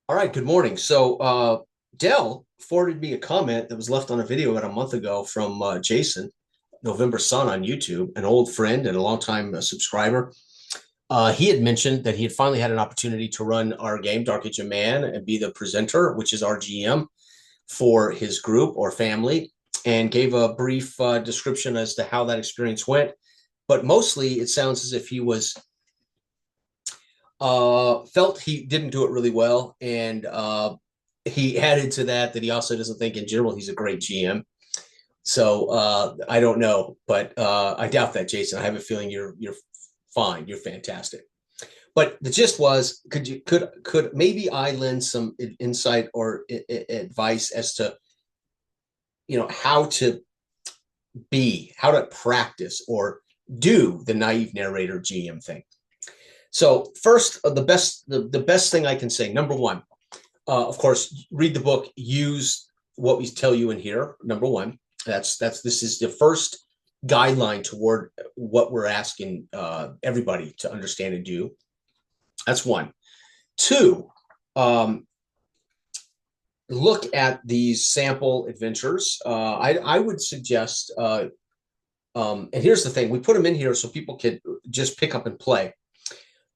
All right, good morning. Dell forwarded me a comment that was left on a video about a month ago from Jason, November Sun on YouTube, an old friend and a longtime subscriber. He had mentioned that he had finally had an opportunity to run our game, Dark Age of Man, and be the presenter, which is our GM for his group or family, and gave a brief description as to how that experience went. But mostly, it sounds as if he was felt he didn't do it really well, and he added to that he also doesn't think in general he's a great GM. I don't know, but I doubt that, Jason. I have a feeling you're fine. You're fantastic. But the gist was, could maybe I lend some insight or advice as to how to how to practice or do the naive narrator GM thing. So first, the best thing I can say, number one, of course, read the book, use what we tell you in here. Number one, this is the first guideline toward what we're asking everybody to understand and do. That's one. Two, um, look at these sample adventures. I would suggest, and here's the thing: we put them in here so people could just pick up and play.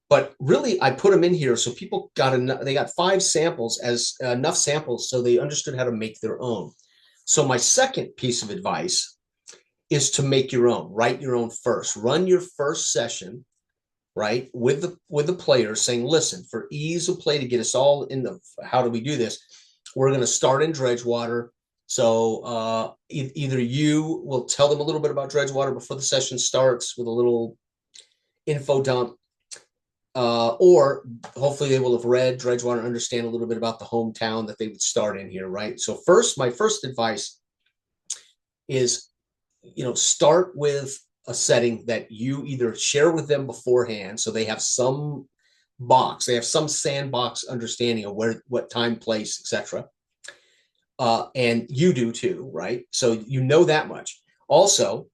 But really, I put them in here so people they got 5 samples as enough samples so they understood how to make their own. So my second piece of advice is to make your own, write your own first, run your first session, right, with the players saying, listen, for ease of play to get us all in the, how do we do this? We're going to start in Dredgewater. So either you will tell them a little bit about Dredgewater before the session starts with a little info dump, or hopefully they will have read Dredgewater and understand a little bit about the hometown that they would start in here, right? So my first advice is, start with a setting that you either share with them beforehand, so they have some sandbox understanding of what time, place, etc. And you do too, right? So you know that much. Also,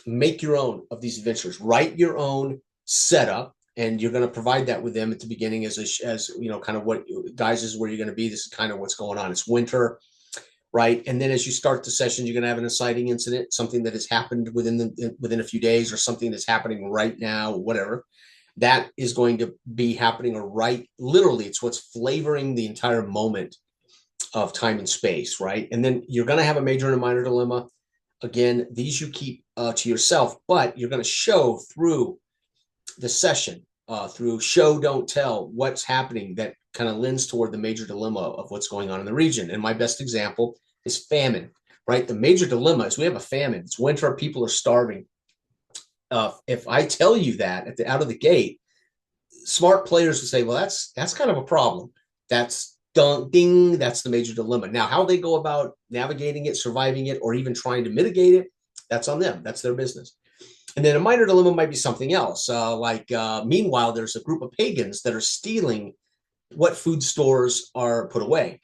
make your own of these adventures. Write your own setup, and you're going to provide that with them at the beginning as kind of what, guys, this is where you're going to be. This is kind of what's going on. It's winter, right? And then as you start the session, you're going to have an inciting incident, something that has happened within a few days, or something that's happening right now, whatever. That is going to be happening, or right, literally, it's what's flavoring the entire moment of time and space, right? And then you're going to have a major and a minor dilemma. Again, these you keep to yourself, but you're going to show through the session, through show, don't tell, what's happening that kind of lends toward the major dilemma of what's going on in the region. And my best example is famine, right? The major dilemma is we have a famine. It's winter, people are starving. If I tell you that out of the gate, smart players would say, well, that's kind of a problem. That's ding, that's the major dilemma. Now, how they go about navigating it, surviving it, or even trying to mitigate it, that's on them. That's their business. And then a minor dilemma might be something else. Meanwhile, there's a group of pagans that are stealing what food stores are put away.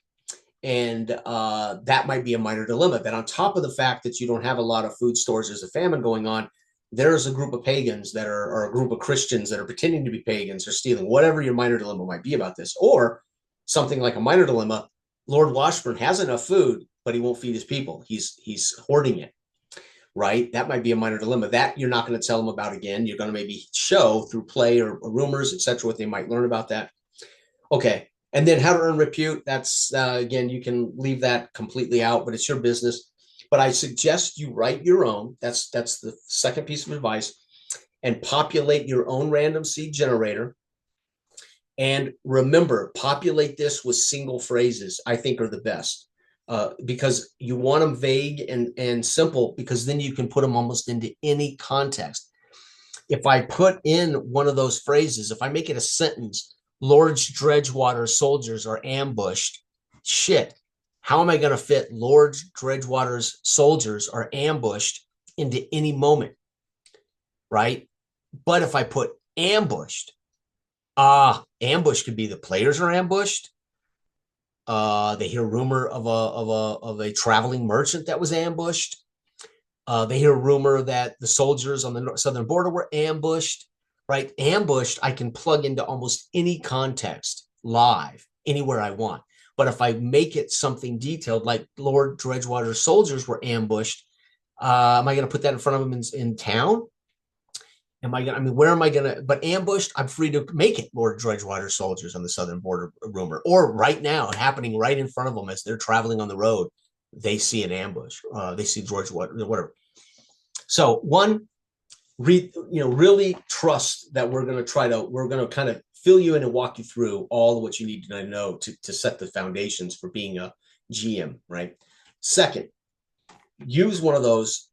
And that might be a minor dilemma. That on top of the fact that you don't have a lot of food stores, there's a famine going on. There's a group of pagans or a group of Christians that are pretending to be pagans or stealing, whatever your minor dilemma might be about this. Or something like a minor dilemma: Lord Washburn has enough food, but he won't feed his people. He's hoarding it, right? That might be a minor dilemma that you're not going to tell them about again. You're going to maybe show through play or rumors, etc., what they might learn about that. Okay. And then how to earn repute. That's, again, you can leave that completely out, but it's your business. But I suggest you write your own. That's the second piece of advice. And populate your own random seed generator. And remember, populate this with single phrases, I think, are the best. Because you want them vague and simple, because then you can put them almost into any context. If I put in one of those phrases, if I make it a sentence, Lord Dredgewater soldiers are ambushed, shit, how am I going to fit Lord Dredgewater's soldiers are ambushed into any moment, right? But if I put ambushed, ambush could be the players are ambushed. They hear rumor of a traveling merchant that was ambushed. They hear rumor that the soldiers on the southern border were ambushed, right? Ambushed, I can plug into almost any context live. anywhere I want. But if I make it something detailed, like Lord Dredgewater's soldiers were ambushed, am I going to put that in front of them in town? Am I going to, I mean, where am I going to, but ambushed, I'm free to make it Lord Dredgewater's soldiers on the southern border, rumor. Or right now, happening right in front of them as they're traveling on the road, they see an ambush. They see Dredgewater, whatever. So one, really trust that we're going to kind of fill you in and walk you through all of what you need to know to set the foundations for being a GM, right? Second, use one of those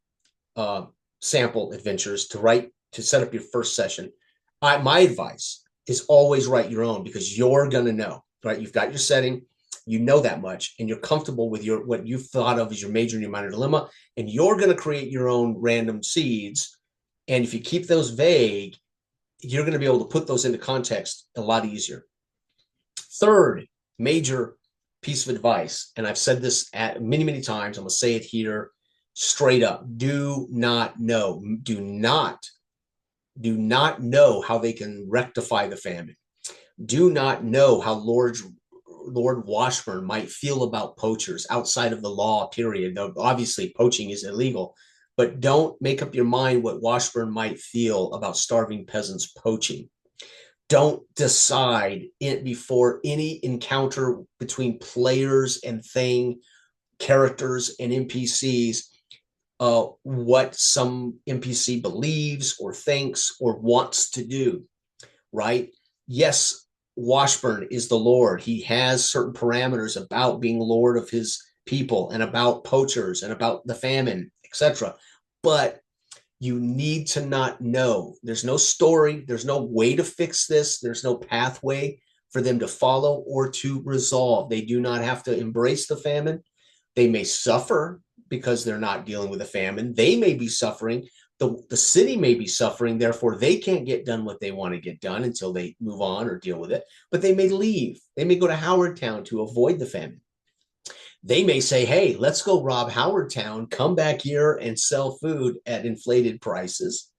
sample adventures to set up your first session. My advice is always write your own, because you're going to know, right? You've got your setting, you know that much, and you're comfortable with what you've thought of as your major and your minor dilemma, and you're going to create your own random seeds. And if you keep those vague, you're going to be able to put those into context a lot easier. Third major piece of advice, and I've said this many, many times, I'm going to say it here straight up. Do not know how they can rectify the famine. Do not know how Lord Washburn might feel about poachers outside of the law, period. Though obviously poaching is illegal, but don't make up your mind what Washburn might feel about starving peasants poaching. Don't decide it before any encounter between players and characters and NPCs, what some NPC believes or thinks or wants to do, right? Yes, Washburn is the Lord. He has certain parameters about being Lord of his people and about poachers and about the famine, etc. But you need to not know. There's no story. There's no way to fix this. There's no pathway for them to follow or to resolve. They do not have to embrace the famine. They may suffer because they're not dealing with a famine. They may be suffering. The city may be suffering. Therefore, they can't get done what they want to get done until they move on or deal with it. But they may leave. They may go to Howardtown to avoid the famine. They may say, hey, let's go rob Howardtown, come back here and sell food at inflated prices.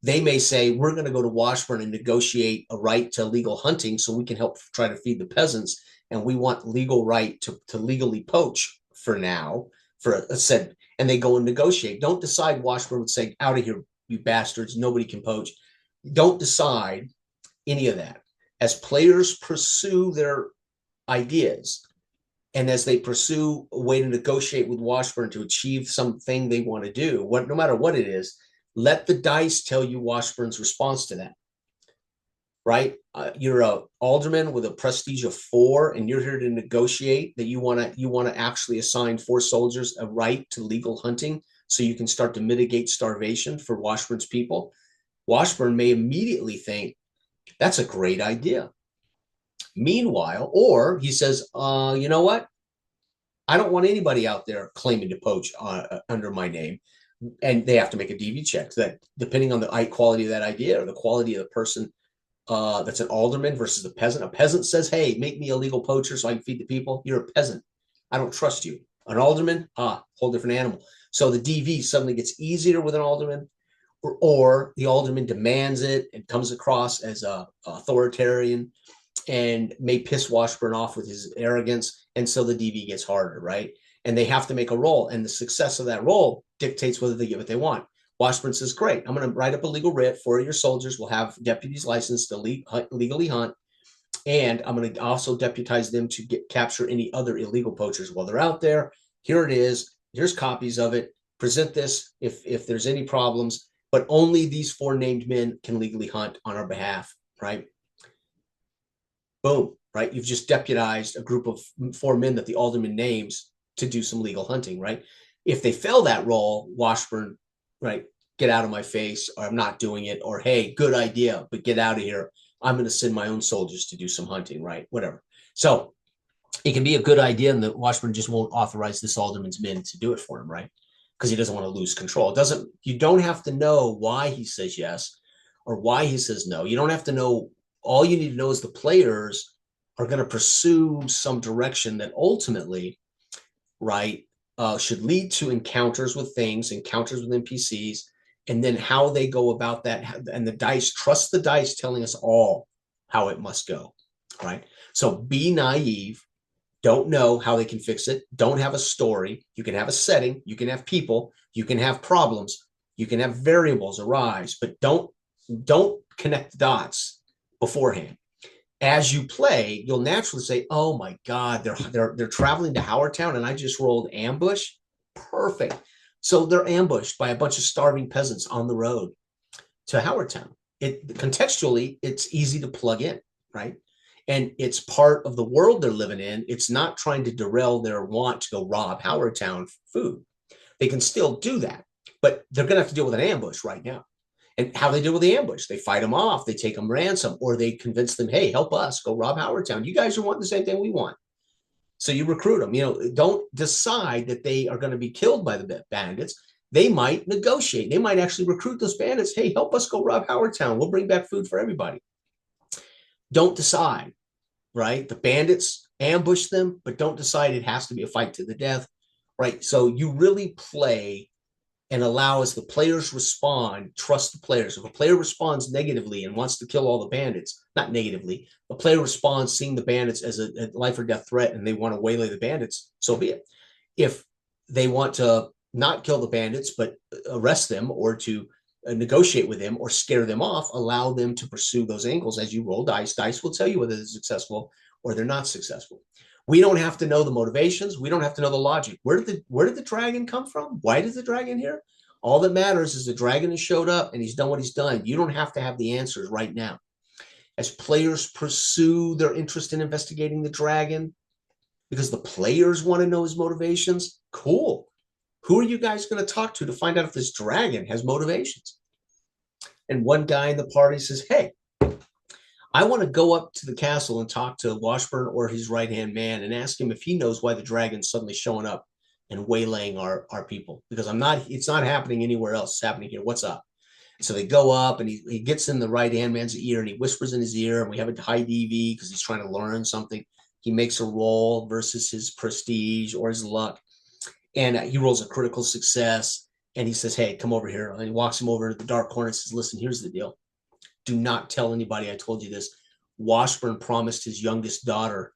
They may say, we're going to go to Washburn and negotiate a right to legal hunting so we can help try to feed the peasants. And we want legal right to legally poach for now, and they go and negotiate. Don't decide Washburn would say, out of here, you bastards, nobody can poach. Don't decide any of that. As players pursue their ideas, and as they pursue a way to negotiate with Washburn to achieve something they want to do, no matter what it is, let the dice tell you Washburn's response to that, right? You're a alderman with a prestige of 4, and you're here to negotiate that you want to actually assign 4 soldiers a right to legal hunting so you can start to mitigate starvation for Washburn's people. Washburn may immediately think, that's a great idea. Meanwhile, or he says, you know what? I don't want anybody out there claiming to poach under my name. And they have to make a DV check that, depending on the quality of that idea or the quality of the person that's an alderman versus a peasant. A peasant says, hey, make me a legal poacher so I can feed the people. You're a peasant. I don't trust you. An alderman, whole different animal. So the DV suddenly gets easier with an alderman, or the alderman demands it and comes across as a authoritarian and may piss Washburn off with his arrogance. And so the DV gets harder, right? And they have to make a roll. And the success of that roll dictates whether they get what they want. Washburn says, great, I'm going to write up a legal writ. 4 of your soldiers will have deputies licensed to legally hunt. And I'm going to also deputize them to capture any other illegal poachers while they're out there. Here it is. Here's copies of it. Present this if there's any problems. But only these 4 named men can legally hunt on our behalf, right? Boom, right? You've just deputized a group of 4 men that the alderman names to do some legal hunting, right? If they fail that role, Washburn, right, get out of my face, or I'm not doing it, or hey, good idea, but get out of here. I'm going to send my own soldiers to do some hunting, right? Whatever. So it can be a good idea, and the Washburn just won't authorize this alderman's men to do it for him, right? Because he doesn't want to lose control. You don't have to know why he says yes or why he says no. You don't have to know. All you need to know is the players are going to pursue some direction that ultimately, right, should lead to encounters with things, encounters with NPCs, and then how they go about that. And the dice, trust the dice telling us all how it must go, right? So be naive. Don't know how they can fix it. Don't have a story. You can have a setting. You can have people. You can have problems. You can have variables arise, but don't connect the dots beforehand. As you play, you'll naturally say, "Oh my God, they're traveling to Howardtown, and I just rolled ambush. Perfect." So they're ambushed by a bunch of starving peasants on the road to Howardtown. It contextually, it's easy to plug in, right? And it's part of the world they're living in. It's not trying to derail their want to go rob Howardtown food. They can still do that, but they're going to have to deal with an ambush right now. And how they deal with the ambush, they fight them off, they take them ransom, or they convince them, hey, help us go rob Howardtown. You guys are wanting the same thing we want. So you recruit them. Don't decide that they are going to be killed by the bandits. They might negotiate. They might actually recruit those bandits. Hey, help us go rob Howardtown. We'll bring back food for everybody. Don't decide, right? The bandits ambush them, but don't decide it has to be a fight to the death, right? So you really play and allow as the players respond, trust the players. If a player responds negatively and wants to kill all the bandits, not negatively, a player responds seeing the bandits as a life or death threat and they want to waylay the bandits, so be it. If they want to not kill the bandits, but arrest them or to negotiate with them or scare them off, allow them to pursue those angles as you roll dice. Dice will tell you whether they're successful or they're not successful. We don't have to know the motivations. We don't have to know the logic. Where did the dragon come from? Why did the dragon here? All that matters is the dragon has showed up and he's done what he's done. You don't have to have the answers right now. As players pursue their interest in investigating the dragon, because the players want to know his motivations, cool. Who are you guys going to talk to find out if this dragon has motivations? And one guy in the party says, hey, I want to go up to the castle and talk to Washburn or his right-hand man and ask him if he knows why the dragon's suddenly showing up and waylaying our people, because it's not happening anywhere else. It's happening here. What's up? So they go up and he gets in the right-hand man's ear and he whispers in his ear, and we have a high DV because he's trying to learn something. He makes a roll versus his prestige or his luck. And he rolls a critical success and he says, hey, come over here. And he walks him over to the dark corner and says, listen, here's the deal. Do not tell anybody I told you this. Washburn promised his youngest daughter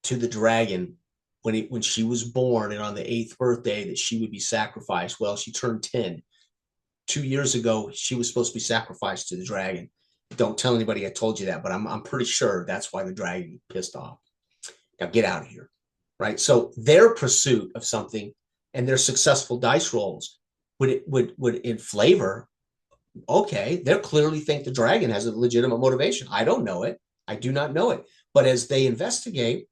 to the dragon when she was born, and on the 8th birthday that she would be sacrificed. Well, she turned 10. 2 years ago, she was supposed to be sacrificed to the dragon. Don't tell anybody I told you that, but I'm pretty sure that's why the dragon pissed off. Now get out of here, right? So their pursuit of something and their successful dice rolls would in flavor. Okay, they clearly think the dragon has a legitimate motivation. I don't know it. I do not know it. But as they investigate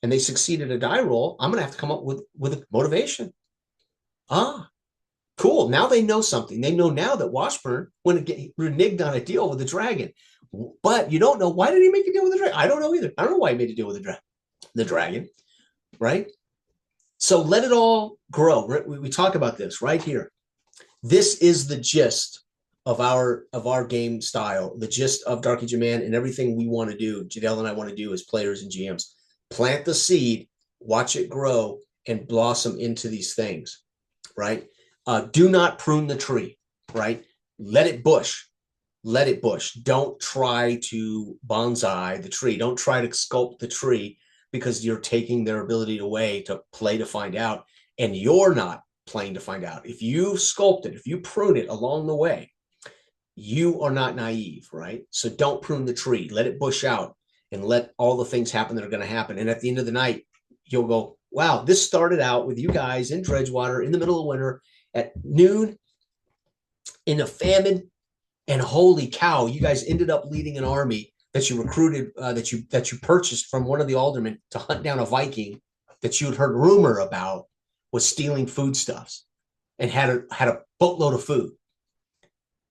and they succeed at a die roll, I'm going to have to come up with a motivation. Cool. Now they know something. They know now that Washburn reneged on a deal with the dragon. But you don't know, why did he make a deal with the dragon? I don't know either. I don't know why he made a deal with the dragon, right? So let it all grow. We talk about this right here. This is the gist of our game style, the gist of Dark Age of Man, and everything we want to do, Jadel and I want to do as players and GMs. Plant the seed, watch it grow, and blossom into these things, right? Do not prune the tree, right? Let it bush. Let it bush. Don't try to bonsai the tree. Don't try to sculpt the tree, because you're taking their ability away to play to find out, and you're not playing to find out. If you sculpt it, if you prune it along the way, you are not naive, right? So don't prune the tree. Let it bush out and let all the things happen that are going to happen. And at the end of the night, you'll go, wow, this started out with you guys in Dredgewater in the middle of winter at noon in a famine, and holy cow, you guys ended up leading an army that you recruited, that you purchased from one of the aldermen to hunt down a Viking that you had heard rumor about was stealing foodstuffs and had a boatload of food.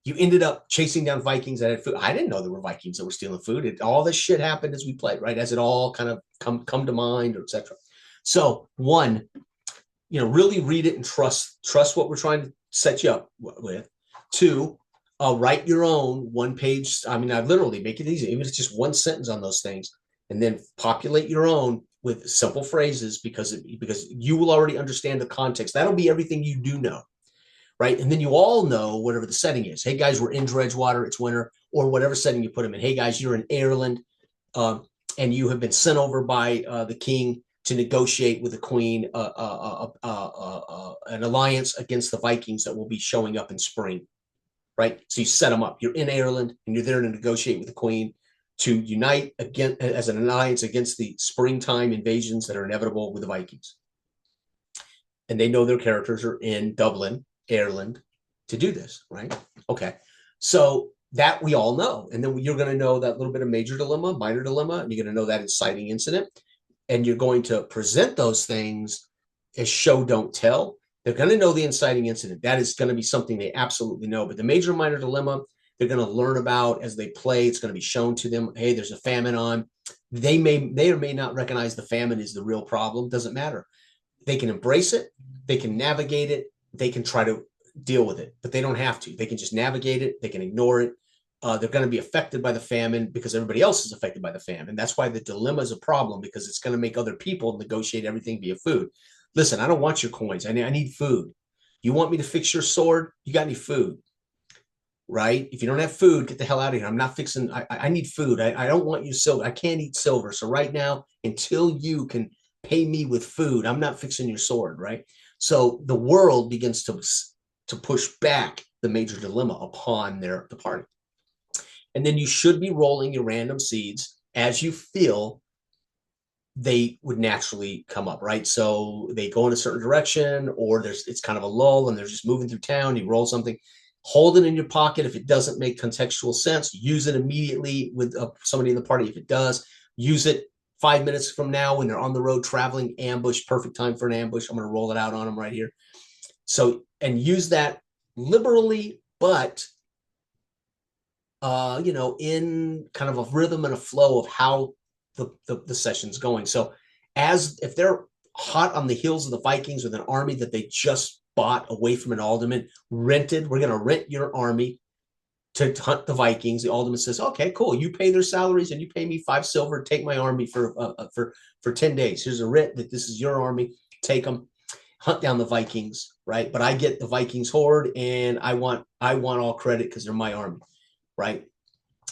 You ended up chasing down Vikings that had food. I didn't know there were Vikings that were stealing food. All this shit happened as we played, right? As it all kind of come to mind, or etc. So one, really read it and trust what we're trying to set you up with. Two, write your own one-page. I mean, I literally make it easy. Even if it's just one sentence on those things, and then populate your own with simple phrases, because you will already understand the context. That'll be everything you do know, right? And then you all know whatever the setting is. Hey guys, we're in Dredgewater. It's winter, or whatever setting you put them in. Hey guys, you're in Ireland, and you have been sent over by the king to negotiate with the queen an alliance against the Vikings that will be showing up in spring, right? So you set them up. You're in Ireland, and you're there to negotiate with the queen to unite again as an alliance against the springtime invasions that are inevitable with the Vikings. And they know their characters are in Dublin, Ireland, to do this, right? Okay, so that we all know. And then you're going to know that little bit of major dilemma, minor dilemma, and you're going to know that inciting incident. And you're going to present those things as show, don't tell. They're going to know the inciting incident. That is going to be something they absolutely know. But the major minor dilemma, they're going to learn about as they play. It's going to be shown to them. Hey, there's a famine on. They or may not recognize the famine is the real problem. Doesn't matter. They can embrace it. They can navigate it. They can try to deal with it, but they don't have to. They can just navigate it. They can ignore it. They're going to be affected by the famine because everybody else is affected by the famine. That's why the dilemma is a problem, because it's going to make other people negotiate everything via food. Listen, I don't want your coins. I need food. You want me to fix your sword? You got any food? Right? If you don't have food, get the hell out of here. I'm not fixing. I need food. I don't want you silver. I can't eat silver. So right now, until you can pay me with food, I'm not fixing your sword. Right? So the world begins to push back the major dilemma upon the party. And then you should be rolling your random seeds as you feel they would naturally come up, right? So they go in a certain direction, or it's kind of a lull and they're just moving through town. You roll something, hold it in your pocket. If it doesn't make contextual sense, use it immediately with somebody in the party. If it does, use it 5 minutes from now when they're on the road traveling, ambush, perfect time for an ambush. I'm going to roll it out on them right here. So, and use that liberally, but in kind of a rhythm and a flow of how the session's going. So if they're hot on the heels of the Vikings with an army that they just bought away from an alderman, rented, we're going to rent your army to hunt the Vikings. The alderman says, okay, cool. You pay their salaries and you pay me 5 silver, take my army for 10 days. Here's a writ that this is your army. Take them, hunt down the Vikings, right? But I get the Vikings horde and I want all credit because they're my army. Right.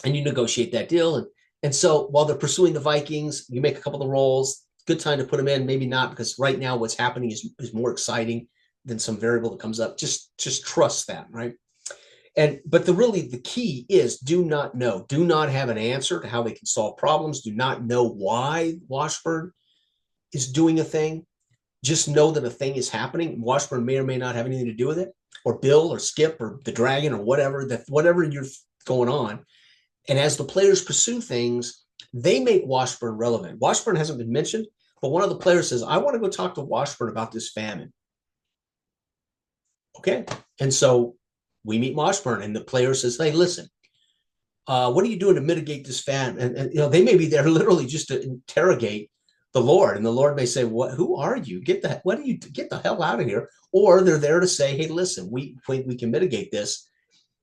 And you negotiate that deal. And so while they're pursuing the Vikings, you make a couple of rolls. Good time to put them in, maybe not, because right now what's happening is more exciting than some variable that comes up. Just trust that, right? But the key is do not know. Do not have an answer to how they can solve problems. Do not know why Washburn is doing a thing. Just know that a thing is happening. Washburn may or may not have anything to do with it, or Bill or Skip or the dragon or whatever you're going on. And as the players pursue things, they make Washburn relevant. Washburn hasn't been mentioned, but one of the players says, I want to go talk to Washburn about this famine. Okay. And so we meet Washburn, and the player says, hey, listen, what are you doing to mitigate this famine? And they may be there literally just to interrogate the Lord. And the Lord may say, who are you? Get the hell out of here. Or they're there to say, hey, listen, we can mitigate this,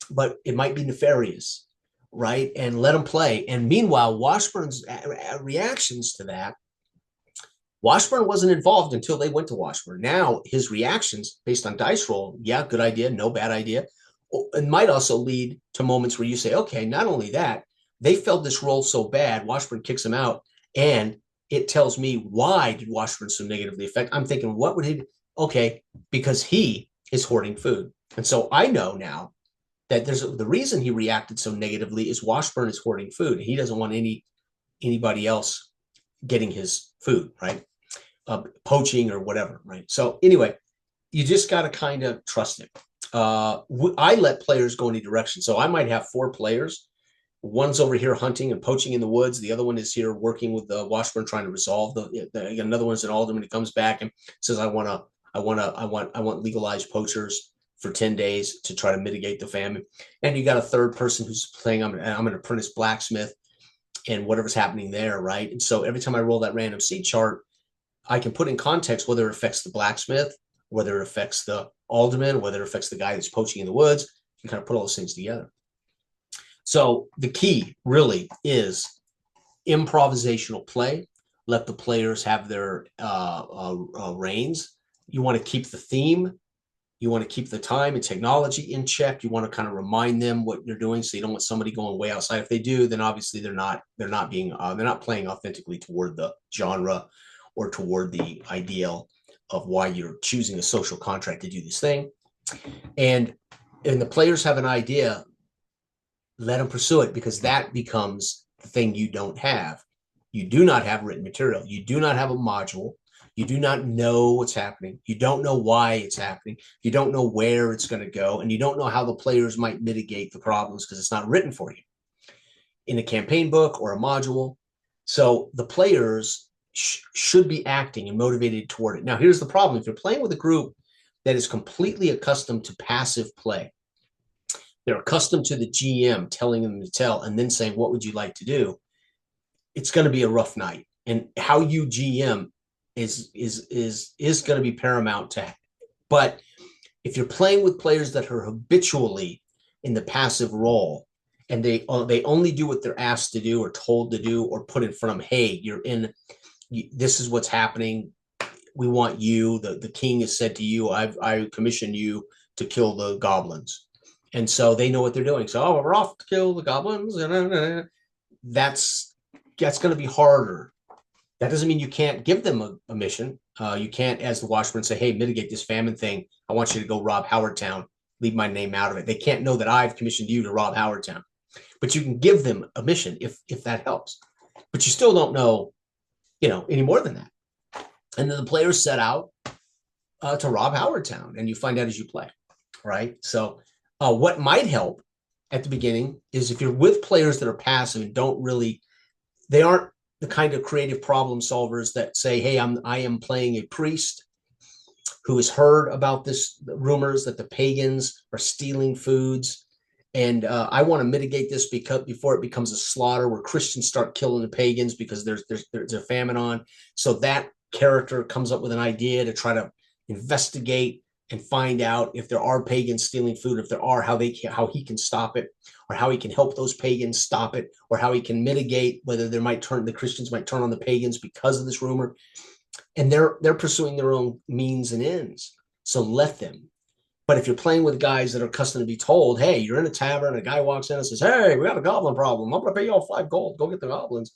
but it might be nefarious, right? And let them play. And meanwhile, Washburn's reactions to that, Washburn wasn't involved until they went to Washburn. Now his reactions based on dice roll, yeah, good idea, no bad idea. It might also lead to moments where you say, okay, not only that, they felt this roll so bad, Washburn kicks him out, and it tells me, why did Washburn so negatively affect? I'm thinking, what would he? Okay, because he is hoarding food. And so I know now that the reason he reacted so negatively is Washburn is hoarding food. He doesn't want anybody else getting his food, right? Poaching or whatever, right? So anyway, you just got to kind of trust it. I let players go any direction. So I might have 4 players. One's over here hunting and poaching in the woods. The other one is here working with the Washburn, trying to resolve another one's an alderman. He comes back and says, I want legalized poachers for 10 days to try to mitigate the famine. And you got a third person who's playing, I'm an apprentice blacksmith and whatever's happening there, right? And so every time I roll that random seed chart, I can put in context whether it affects the blacksmith, whether it affects the alderman, whether it affects the guy that's poaching in the woods. You can kind of put all those things together. So the key really is improvisational play. Let the players have their reins. You want to keep the theme. You want to keep the time and technology in check. You want to kind of remind them what you're doing, so you don't want somebody going way outside. If they do, then obviously they're not playing authentically toward the genre or toward the ideal of why you're choosing a social contract to do this thing. And the players have an idea, let them pursue it, because that becomes the thing you don't have. You do not have written material. You do not have a module. You do not know what's happening. You don't know why it's happening. You don't know where it's going to go. And you don't know how the players might mitigate the problems because it's not written for you in a campaign book or a module. So the players should be acting and motivated toward it. Now, here's the problem. If you're playing with a group that is completely accustomed to passive play, they're accustomed to the GM telling them to tell and then saying, what would you like to do? It's going to be a rough night. And how you GM is going to be paramount to. But if you're playing with players that are habitually in the passive role, and they only do what they're asked to do or told to do or put in front of them, hey, you're in, this is what's happening. We want you. The king has said to you, I commissioned you to kill the goblins. And so they know what they're doing. So, oh, we're off to kill the goblins. That's going to be harder. That doesn't mean you can't give them a mission. You can't, as the Watchman, say, hey, mitigate this famine thing. I want you to go rob Howardtown. Leave my name out of it. They can't know that I've commissioned you to rob Howardtown. But you can give them a mission if that helps. But you still don't know, any more than that. And then the players set out to rob Howardtown, and you find out as you play, right? So what might help at the beginning is if you're with players that are passive and they aren't the kind of creative problem solvers that say, hey, I am playing a priest who has heard about this rumors that the pagans are stealing foods. And I want to mitigate this before it becomes a slaughter where Christians start killing the pagans because there's a famine on. So that character comes up with an idea to try to investigate and find out if there are pagans stealing food, if there are, how he can stop it, or how he can help those pagans stop it, or how he can mitigate whether the Christians might turn on the pagans because of this rumor. And they're pursuing their own means and ends. So let them. But if you're playing with guys that are accustomed to be told, hey, you're in a tavern, a guy walks in and says, hey, we got a goblin problem. I'm going to pay you all 5 gold. Go get the goblins.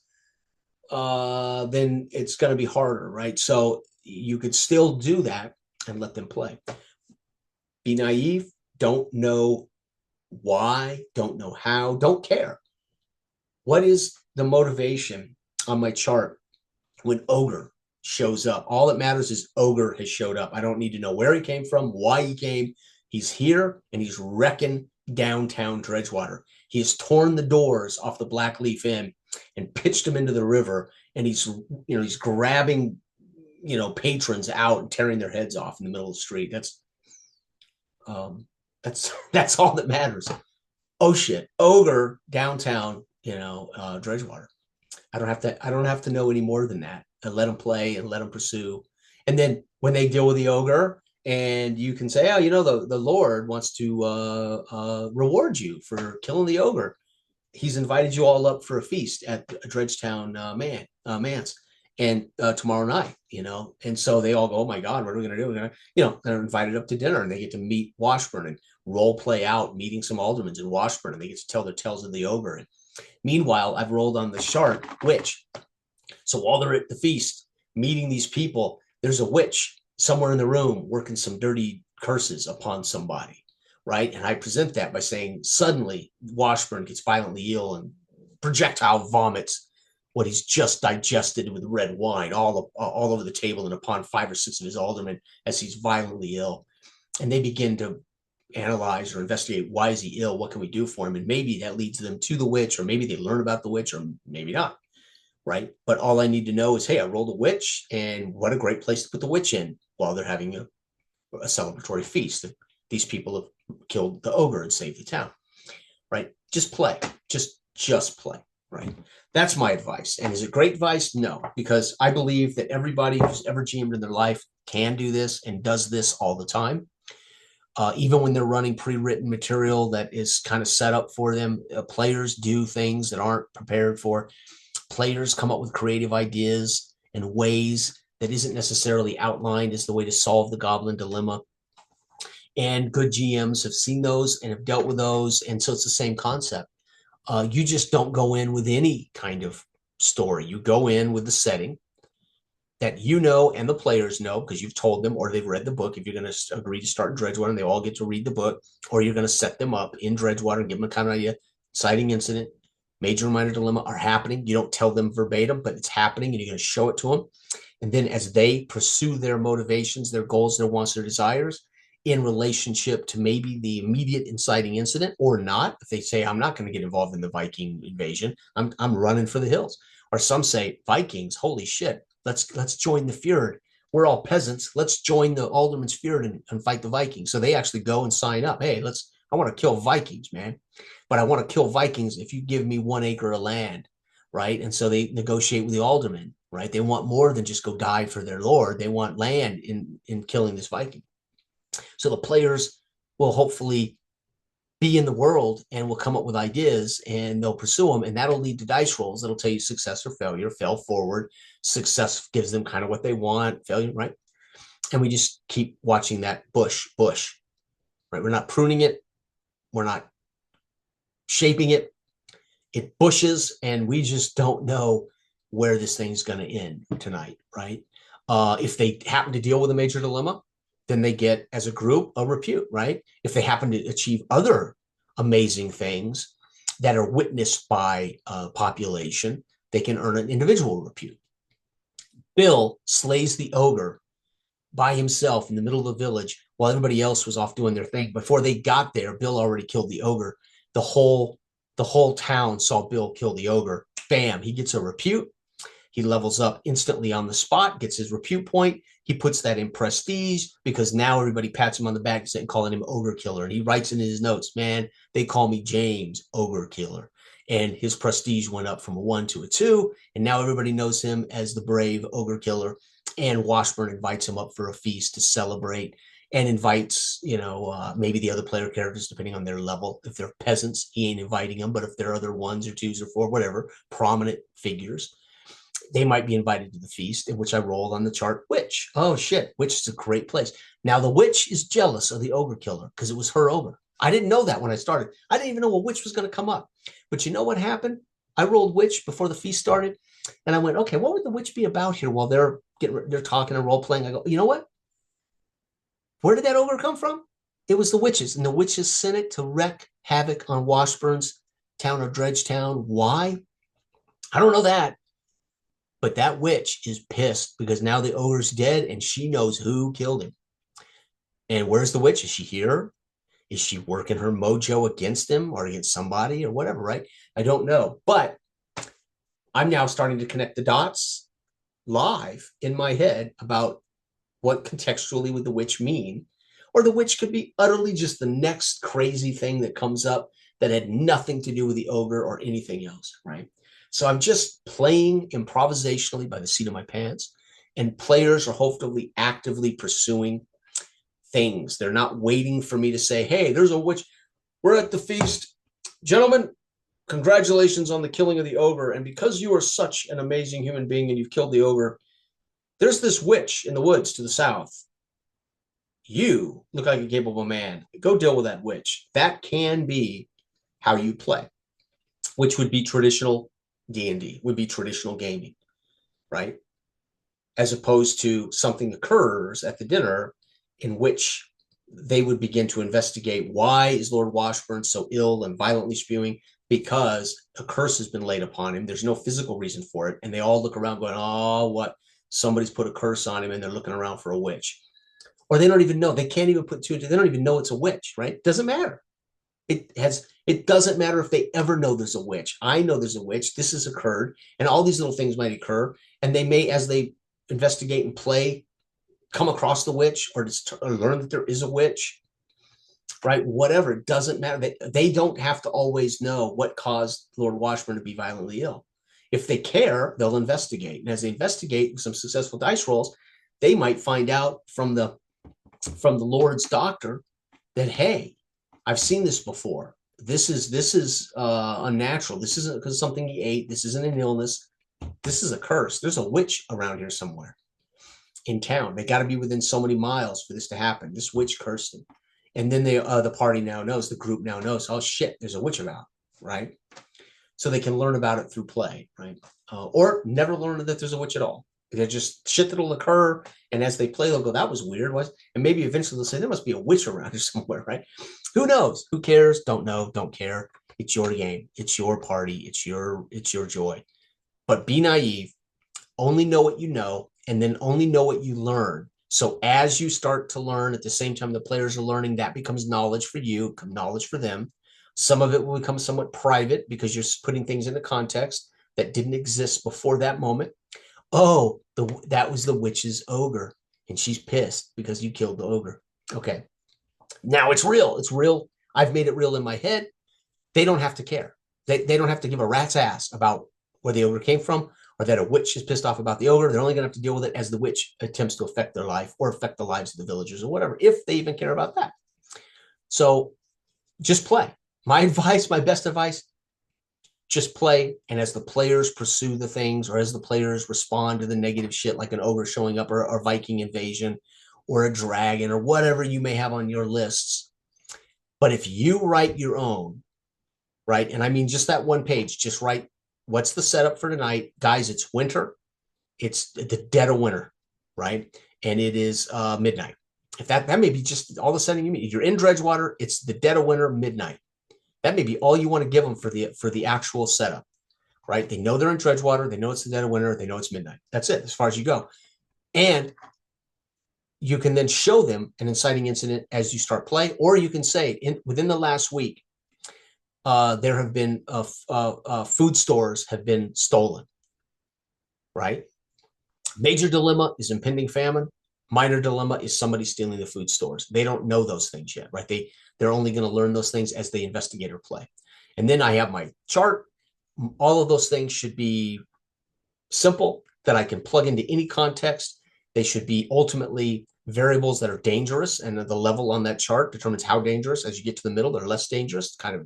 Then it's going to be harder, right? So you could still do that and let them play. Be naive. Don't know why. Don't know how. Don't care. What is the motivation on my chart when ogre shows up? All that matters is ogre has showed up. I don't need to know where he came from, why he came. He's here and he's wrecking downtown Dredgewater. He has torn the doors off the Blackleaf Inn and pitched them into the river. And he's grabbing, patrons out and tearing their heads off in the middle of the street. That's all that matters. Oh shit, ogre downtown, Dredgewater. I don't have to know any more than that. And let them play and let them pursue. And then when they deal with the ogre, and you can say, oh, the Lord wants to reward you for killing the ogre. He's invited you all up for a feast at Dredgetown Manse, and tomorrow night, and so they all go, oh my God, what are we going to do? We're gonna, they're invited up to dinner, and they get to meet Washburn and role play out meeting some aldermen in Washburn, and they get to tell their tales of the ogre. And meanwhile, I've rolled on the shark witch. So while they're at the feast meeting these people, there's a witch somewhere in the room working some dirty curses upon somebody, right? And I present that by saying suddenly Washburn gets violently ill and projectile vomits what he's just digested with red wine all over the table and upon 5 or 6 of his aldermen as he's violently ill. And they begin to analyze or investigate, why is he ill? What can we do for him? And maybe that leads them to the witch, or maybe they learn about the witch, or maybe not. Right. But all I need to know is, hey, I rolled a witch, and what a great place to put the witch in while they're having a celebratory feast. These people have killed the ogre and saved the town. Right. Just play. Just play. Right. That's my advice. And is it great advice? No, because I believe that everybody who's ever GM'd in their life can do this and does this all the time. Even when they're running pre-written material that is kind of set up for them, players do things that aren't prepared for. Players come up with creative ideas and ways that isn't necessarily outlined as the way to solve the goblin dilemma. and good GMs have seen those and have dealt with those. And so it's the same concept. You just don't go in with any kind of story. You go in with the setting that you know and the players know because you've told them or they've read the book. If you're going to agree to start in Dredgewater and they all get to read the book, or you're going to set them up in Dredgewater and give them a kind of idea, inciting incident, major or minor dilemma are happening. You don't tell them verbatim, but it's happening and you're going to show it to them. And then as they pursue their motivations, their goals, their wants, their desires in relationship to maybe the immediate inciting incident or not, if they say, I'm not going to get involved in the Viking invasion, I'm running for the hills. Or some say, Vikings, holy shit, let's join the Fjord. We're all peasants. Let's join the Alderman's Fjord and fight the Vikings. So they actually go and sign up. Hey, I want to kill Vikings, man. But I want to kill Vikings if you give me 1 acre of land, right? And so they negotiate with the aldermen, right? They want more than just go die for their lord. They want land in killing this Viking. So the players will hopefully be in the world and will come up with ideas and they'll pursue them. And that'll lead to dice rolls. That'll tell you success or failure, fail forward. Success gives them kind of what they want, failure, right? And we just keep watching that bush, right? We're not pruning it. We're not shaping it. It bushes and we just don't know where this thing's going to end tonight, right? If they happen to deal with a major dilemma, then they get, as a group, a repute, right? If they happen to achieve other amazing things that are witnessed by population, they can earn an individual repute. Bill slays the ogre by himself in the middle of the village while everybody else was off doing their thing. Before they got there, Bill already killed the ogre. The whole town saw Bill kill the ogre. Bam, he gets a repute. He levels up instantly on the spot, gets his repute point. He puts that in prestige because now everybody pats him on the back and calling him Ogre Killer. And he writes in his notes, man, they call me James Ogre Killer. And his prestige went up from a 1 to a 2. And now everybody knows him as the brave Ogre Killer. And Washburn invites him up for a feast to celebrate and invites, maybe the other player characters, depending on their level. If they're peasants, he ain't inviting them. But if they're other 1s or 2s or 4, whatever, prominent figures, they might be invited to the feast, in which I rolled on the chart witch. Oh shit, witch is a great place. Now the witch is jealous of the ogre killer because it was her ogre. I didn't know that when I started. I didn't even know a witch was going to come up. But you know what happened? I rolled witch before the feast started, and I went, okay, what would the witch be about here while they're talking and role playing? I go, you know what? Where did that ogre come from? It was the witches, and the witches sent it to wreak havoc on Washburn's town of Dredgetown. Why? I don't know that. But that witch is pissed because now the ogre's dead and she knows who killed him. And where's the witch? Is she here? Is she working her mojo against him or against somebody or whatever, right? I don't know. But I'm now starting to connect the dots live in my head about what contextually would the witch mean. Or the witch could be utterly just the next crazy thing that comes up that had nothing to do with the ogre or anything else, right? So I'm just playing improvisationally by the seat of my pants, and players are hopefully actively pursuing things. They're not waiting for me to say, hey, there's a witch. We're at the feast. Gentlemen, congratulations on the killing of the ogre. And because you are such an amazing human being and you've killed the ogre, there's this witch in the woods to the south. You look like a capable man. Go deal with that witch. That can be how you play, which would be traditional D&D, would be traditional gaming, right? As opposed to something occurs at the dinner in which they would begin to investigate, why is Lord Washburn so ill and violently spewing? Because a curse has been laid upon him. There's no physical reason for it. And they all look around going, oh, what? Somebody's put a curse on him, and they're looking around for a witch. Or they don't even know. They can't even put two and two. They don't even know it's a witch, right? Doesn't matter. It doesn't matter if they ever know there's a witch. I know there's a witch. This has occurred, and all these little things might occur, and they may, as they investigate and play, come across the witch or learn that there is a witch, right? Whatever, it doesn't matter. They don't have to always know what caused Lord Washburn to be violently ill. If they care, they'll investigate, and as they investigate with some successful dice rolls, they might find out from the Lord's doctor that, hey, I've seen this before. This is unnatural. This isn't because something he ate. This isn't an illness. This is a curse. There's a witch around here somewhere in town. They got to be within so many miles for this to happen. This witch cursed him. And then the party now knows, the group now knows, oh shit, there's a witch about, right? So they can learn about it through play, right? Or never learn that there's a witch at all. They're just shit that'll occur, and as they play, they'll go, "That was weird." And maybe eventually they'll say, "There must be a witch around here somewhere," right? Who knows? Who cares? Don't know. Don't care. It's your game. It's your party. It's your joy. But be naive. Only know what you know, and then only know what you learn. So as you start to learn at the same time the players are learning, that becomes knowledge for you, knowledge for them. Some of it will become somewhat private because you're putting things into context that didn't exist before that moment. Oh, that was the witch's ogre, and she's pissed because you killed the ogre. Okay, now it's real. It's real. I've made it real in my head. They don't have to care. They don't have to give a rat's ass about where the ogre came from or that a witch is pissed off about the ogre. They're only going to have to deal with it as the witch attempts to affect their life or affect the lives of the villagers or whatever, if they even care about that. So just play. My advice, my best advice, just play. And as the players pursue the things, or as the players respond to the negative shit, like an ogre showing up, or Viking invasion, or a dragon, or whatever you may have on your lists. But if you write your own, right? And I mean, just that one page, just write, what's the setup for tonight? Guys, it's winter. It's the dead of winter, right? And it is midnight. If that may be just all of a sudden you mean, you're in Dredgewater, it's the dead of winter, midnight. That may be all you want to give them for the actual setup, right? They know they're in Dredgewater. They know it's the dead of winter. They know it's midnight. That's it, as far as you go. And you can then show them an inciting incident as you start play, or you can say, within the last week, there have been food stores have been stolen, right? Major dilemma is impending famine. Minor dilemma is somebody stealing the food stores. They don't know those things yet, right? They're only going to learn those things as they investigate or play. And then I have my chart. All of those things should be simple, that I can plug into any context. They should be ultimately variables that are dangerous, and the level on that chart determines how dangerous. As you get to the middle, they're less dangerous, kind of,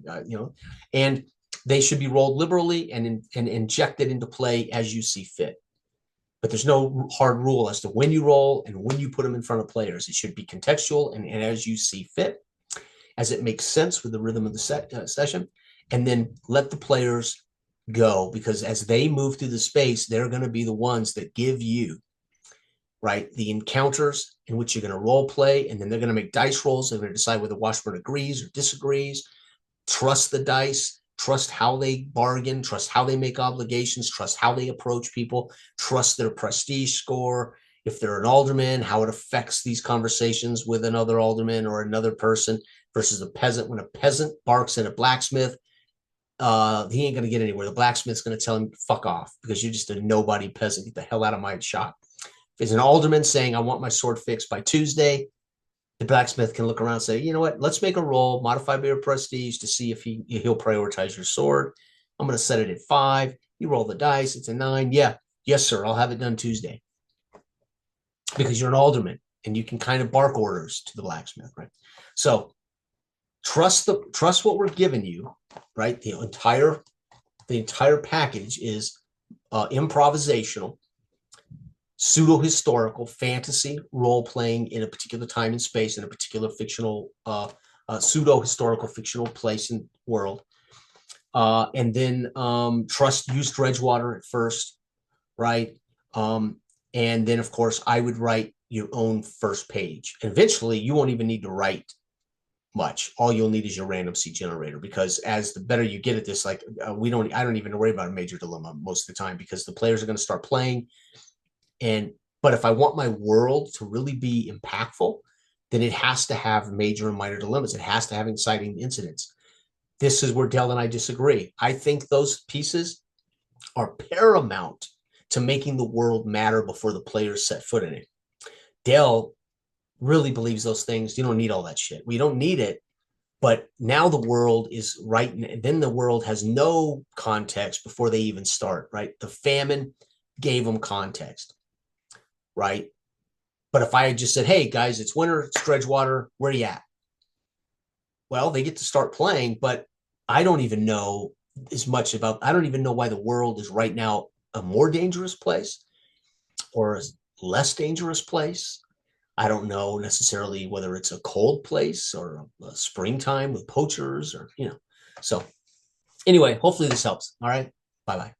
and they should be rolled liberally and injected into play as you see fit. But there's no hard rule as to when you roll and when you put them in front of players. It should be contextual and as you see fit, as it makes sense with the rhythm of the session. And then let the players go, because as they move through the space, they're going to be the ones that give you, right, the encounters in which you're going to role play. And then they're going to make dice rolls. They're going to decide whether Washburn agrees or disagrees. Trust the dice. Trust how they bargain, trust how they make obligations, trust how they approach people, trust their prestige score. If they're an alderman, how it affects these conversations with another alderman or another person versus a peasant. When a peasant barks at a blacksmith, he ain't going to get anywhere. The blacksmith's going to tell him, fuck off, because you're just a nobody peasant. Get the hell out of my shop. If it's an alderman saying, I want my sword fixed by Tuesday, the blacksmith can look around and say, you know what, let's make a roll, modify by your prestige to see if he'll prioritize your sword. I'm going to set it at 5. You roll the dice. It's a 9. Yeah. Yes, sir. I'll have it done Tuesday. Because you're an alderman and you can kind of bark orders to the blacksmith, right? So trust what we're giving you, right? The entire package is improvisational, pseudo-historical fantasy role-playing in a particular time and space, in a particular fictional, pseudo-historical fictional place and world. And then use Dredgewater at first, right? And then, of course, I would write your own first page. And eventually, you won't even need to write much. All you'll need is your random seed generator, because as the better you get at this, like I don't even worry about a major dilemma most of the time, because the players are going to start playing. But if I want my world to really be impactful, then it has to have major and minor dilemmas. It has to have inciting incidents. This is where Dell and I disagree. I think those pieces are paramount to making the world matter before the players set foot in it. Dell really believes those things. You don't need all that shit. We don't need it. But now the world is right. And then the world has no context before they even start, right? The famine gave them context. Right. But if I had just said, hey, guys, it's winter, it's Dredgewater, where are you at? Well, they get to start playing, but I don't even know I don't even know why the world is right now a more dangerous place or a less dangerous place. I don't know necessarily whether it's a cold place or a springtime with poachers or, So anyway, hopefully this helps. All right. Bye-bye.